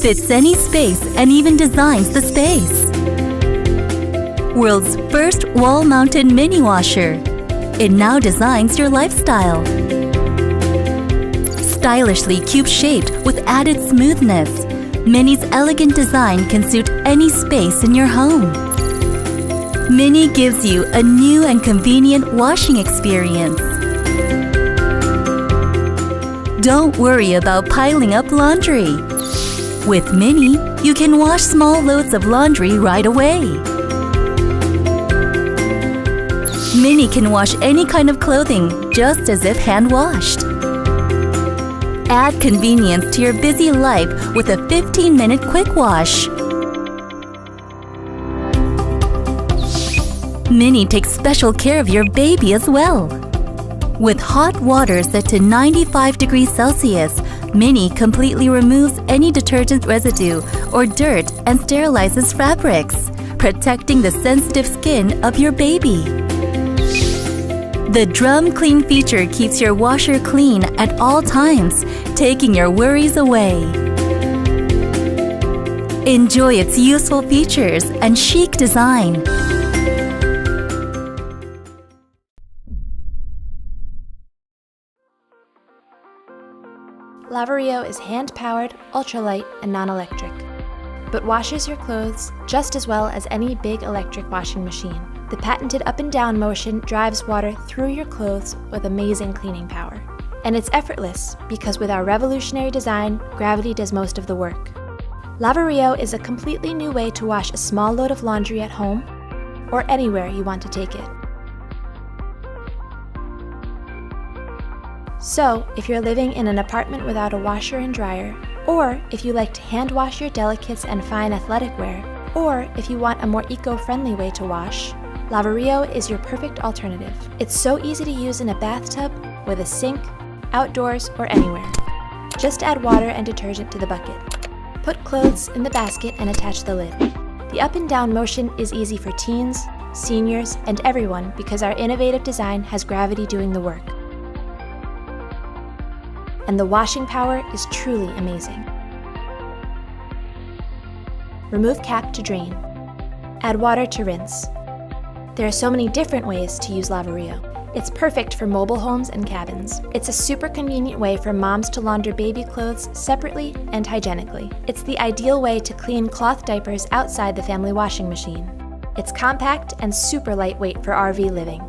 Fits any space and even designs the space. World's first wall-mounted mini washer. It now designs your lifestyle. Stylishly cube-shaped with added smoothness, Mini's elegant design can suit any space in your home. Mini gives you a new and convenient washing experience. Don't worry about piling up laundry. With Mini, you can wash small loads of laundry right away. Mini can wash any kind of clothing just as if hand-washed. Add convenience to your busy life with a 15-minute quick wash. Mini takes special care of your baby as well. With hot water set to 95 degrees Celsius, Mini completely removes any detergent residue or dirt and sterilizes fabrics, protecting the sensitive skin of your baby. The Drum Clean feature keeps your washer clean at all times, taking your worries away. Enjoy its useful features and chic design. Lavario is hand-powered, ultralight, and non-electric, but washes your clothes just as well as any big electric washing machine. The patented up and down motion drives water through your clothes with amazing cleaning power. And it's effortless because with our revolutionary design, gravity does most of the work. Lavario is a completely new way to wash a small load of laundry at home or anywhere you want to take it. So, if you're living in an apartment without a washer and dryer, or if you like to hand wash your delicates and fine athletic wear, or if you want a more eco-friendly way to wash, Lavario is your perfect alternative. It's so easy to use in a bathtub, with a sink, outdoors, or anywhere. Just add water and detergent to the bucket. Put clothes in the basket and attach the lid. The up and down motion is easy for teens, seniors, and everyone because our innovative design has gravity doing the work. And the washing power is truly amazing. Remove cap to drain. Add water to rinse. There are so many different ways to use Lavario. It's perfect for mobile homes and cabins. It's a super convenient way for moms to launder baby clothes separately and hygienically. It's the ideal way to clean cloth diapers outside the family washing machine. It's compact and super lightweight for RV living.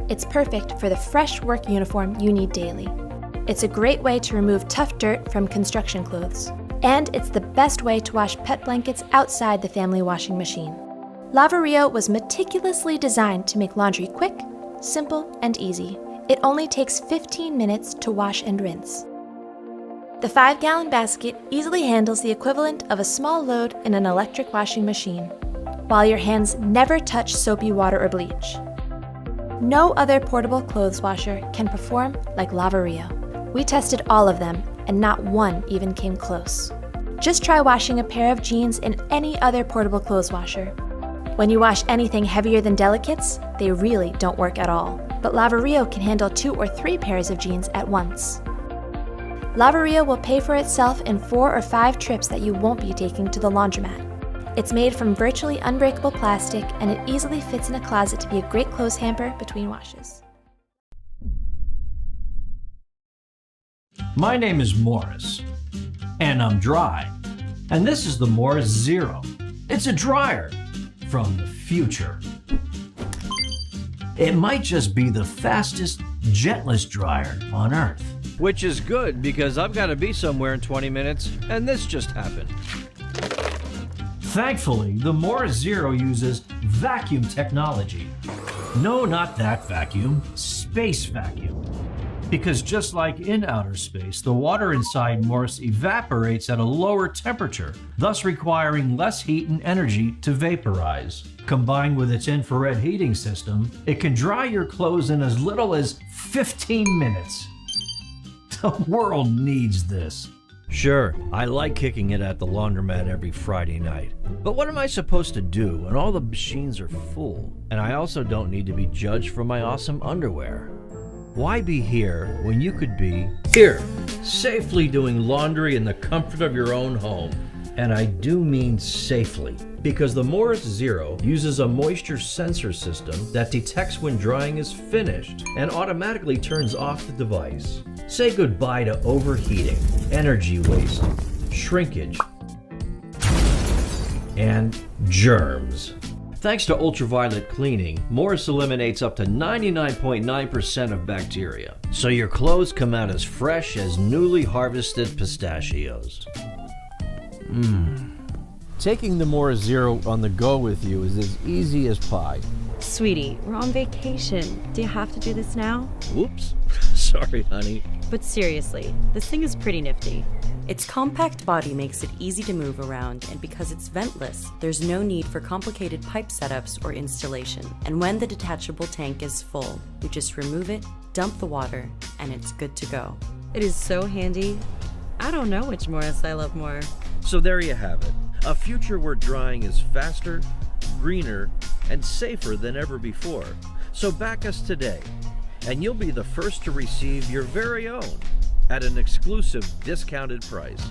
It's perfect for the fresh work uniform you need daily. It's a great way to remove tough dirt from construction clothes. And it's the best way to wash pet blankets outside the family washing machine. Lavario was meticulously designed to make laundry quick, simple, and easy. It only takes 15 minutes to wash and rinse. The 5-gallon basket easily handles the equivalent of a small load in an electric washing machine, while your hands never touch soapy water or bleach. No other portable clothes washer can perform like Lavario. We tested all of them, and not one even came close. Just try washing a pair of jeans in any other portable clothes washer. When you wash anything heavier than delicates, they really don't work at all. But Lavario can handle 2 or 3 pairs of jeans at once. Lavario will pay for itself in 4 or 5 trips that you won't be taking to the laundromat. It's made from virtually unbreakable plastic, and it easily fits in a closet to be a great clothes hamper between washes. My name is Morris, and I'm dry. And this is the Morus Zero. It's a dryer from the future. It might just be the fastest, gentlest dryer on Earth. Which is good because I've got to be somewhere in 20 minutes, and this just happened. Thankfully, the Morus Zero uses vacuum technology. No, not that vacuum, space vacuum. Because just like in outer space, the water inside Morus evaporates at a lower temperature, thus requiring less heat and energy to vaporize. Combined with its infrared heating system, it can dry your clothes in as little as 15 minutes. The world needs this. Sure, I like kicking it at the laundromat every Friday night. But what am I supposed to do when all the machines are full? And I also don't need to be judged for my awesome underwear. Why be here when you could be here, safely doing laundry in the comfort of your own home? And I do mean safely, because the Morus Zero uses a moisture sensor system that detects when drying is finished and automatically turns off the device. Say goodbye to overheating, energy waste, shrinkage, and germs. Thanks to ultraviolet cleaning, Morus eliminates up to 99.9% of bacteria, so your clothes come out as fresh as newly harvested pistachios. Taking the Morus Zero on the go with you is as easy as pie. Sweetie, we're on vacation. Do you have to do this now? Whoops. Sorry, honey. But seriously, this thing is pretty nifty. Its compact body makes it easy to move around, and because it's ventless, there's no need for complicated pipe setups or installation. And when the detachable tank is full, you just remove it, dump the water, and it's good to go. It is so handy. I don't know which Morus I love more. So there you have it. A future where drying is faster, greener, and safer than ever before. So back us today, and you'll be the first to receive your very own at an exclusive discounted price.